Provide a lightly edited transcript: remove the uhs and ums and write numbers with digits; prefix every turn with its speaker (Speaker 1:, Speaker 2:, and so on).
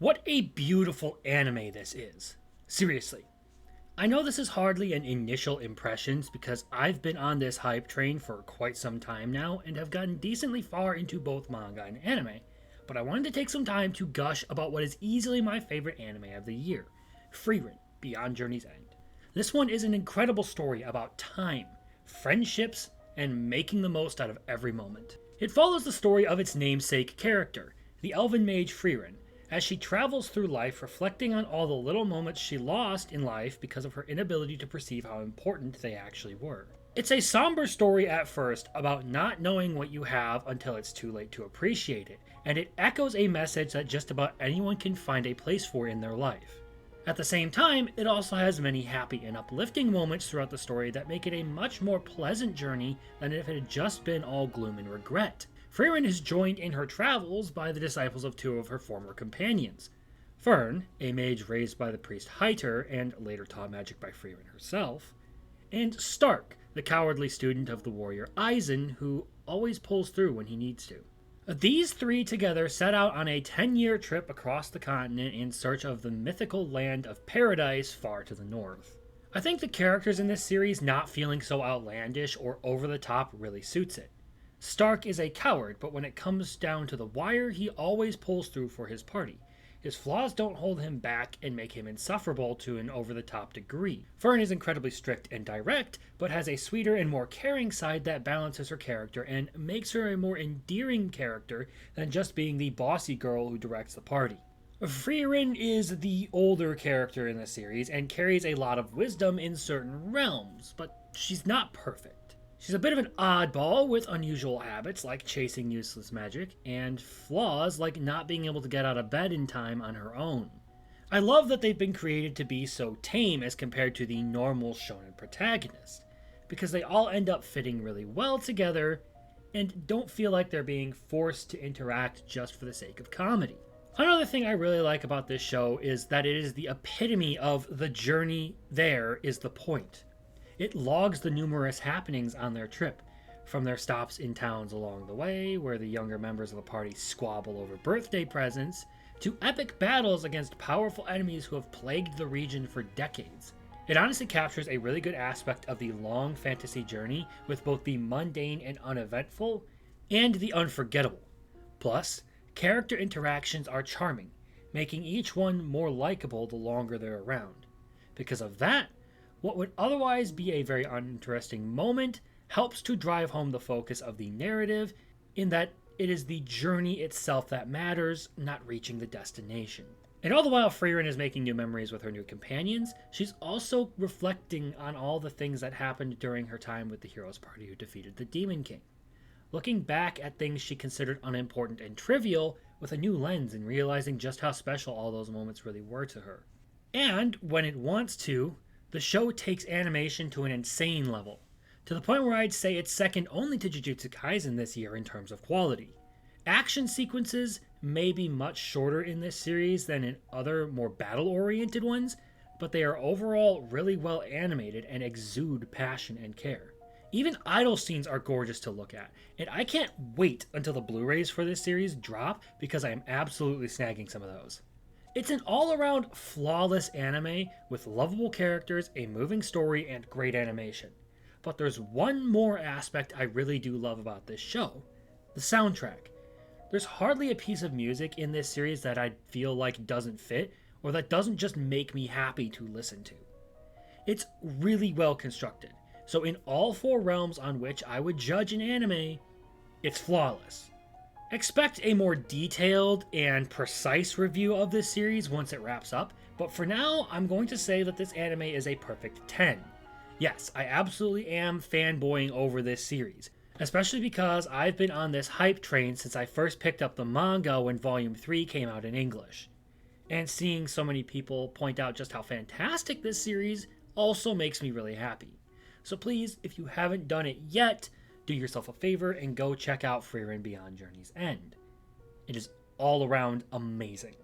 Speaker 1: What a beautiful anime this is. Seriously. I know this is hardly an initial impressions because I've been on this hype train for quite some time now and have gotten decently far into both manga and anime, but I wanted to take some time to gush about what is easily my favorite anime of the year, Frieren, Beyond Journey's End. This one is an incredible story about time, friendships, and making the most out of every moment. It follows the story of its namesake character, the elven mage Frieren, as she travels through life reflecting on all the little moments she lost in life because of her inability to perceive how important they actually were. It's a somber story at first about not knowing what you have until it's too late to appreciate it, and it echoes a message that just about anyone can find a place for in their life. At the same time, it also has many happy and uplifting moments throughout the story that make it a much more pleasant journey than if it had just been all gloom and regret. Frieren is joined in her travels by the disciples of two of her former companions. Fern, a mage raised by the priest Heiter and later taught magic by Frieren herself, and Stark, the cowardly student of the warrior Eisen who always pulls through when he needs to. These three together set out on a 10-year trip across the continent in search of the mythical land of paradise far to the north. I think the characters in this series not feeling so outlandish or over the top really suits it. Stark is a coward, but when it comes down to the wire, he always pulls through for his party. His flaws don't hold him back and make him insufferable to an over-the-top degree. Fern is incredibly strict and direct, but has a sweeter and more caring side that balances her character and makes her a more endearing character than just being the bossy girl who directs the party. Frieren is the older character in the series and carries a lot of wisdom in certain realms, but she's not perfect. She's a bit of an oddball with unusual habits like chasing useless magic, and flaws like not being able to get out of bed in time on her own. I love that they've been created to be so tame as compared to the normal shonen protagonist, because they all end up fitting really well together and don't feel like they're being forced to interact just for the sake of comedy. Another thing I really like about this show is that it is the epitome of the journey there is the point. It logs the numerous happenings on their trip, from their stops in towns along the way, where the younger members of the party squabble over birthday presents, to epic battles against powerful enemies who have plagued the region for decades. It honestly captures a really good aspect of the long fantasy journey with both the mundane and uneventful, and the unforgettable. Plus, character interactions are charming, making each one more likable the longer they're around. Because of that, what would otherwise be a very uninteresting moment helps to drive home the focus of the narrative in that it is the journey itself that matters, not reaching the destination. And all the while Frieren is making new memories with her new companions, she's also reflecting on all the things that happened during her time with the heroes party who defeated the Demon King. Looking back at things she considered unimportant and trivial with a new lens and realizing just how special all those moments really were to her. And when it wants to, the show takes animation to an insane level, to the point where I'd say it's second only to Jujutsu Kaisen this year in terms of quality. Action sequences may be much shorter in this series than in other more battle-oriented ones, but they are overall really well animated and exude passion and care. Even idle scenes are gorgeous to look at, and I can't wait until the Blu-rays for this series drop because I am absolutely snagging some of those. It's an all-around flawless anime with lovable characters, a moving story, and great animation. But there's one more aspect I really do love about this show: the soundtrack. There's hardly a piece of music in this series that I feel like doesn't fit, or that doesn't just make me happy to listen to. It's really well constructed, so in all four realms on which I would judge an anime, it's flawless. Expect a more detailed and precise review of this series once it wraps up, but for now, I'm going to say that this anime is a perfect 10. Yes, I absolutely am fanboying over this series, especially because I've been on this hype train since I first picked up the manga when Volume 3 came out in English. And seeing so many people point out just how fantastic this series also makes me really happy. So please, if you haven't done it yet, do yourself a favor and go check out Frieren Beyond Journey's End. It is all around amazing.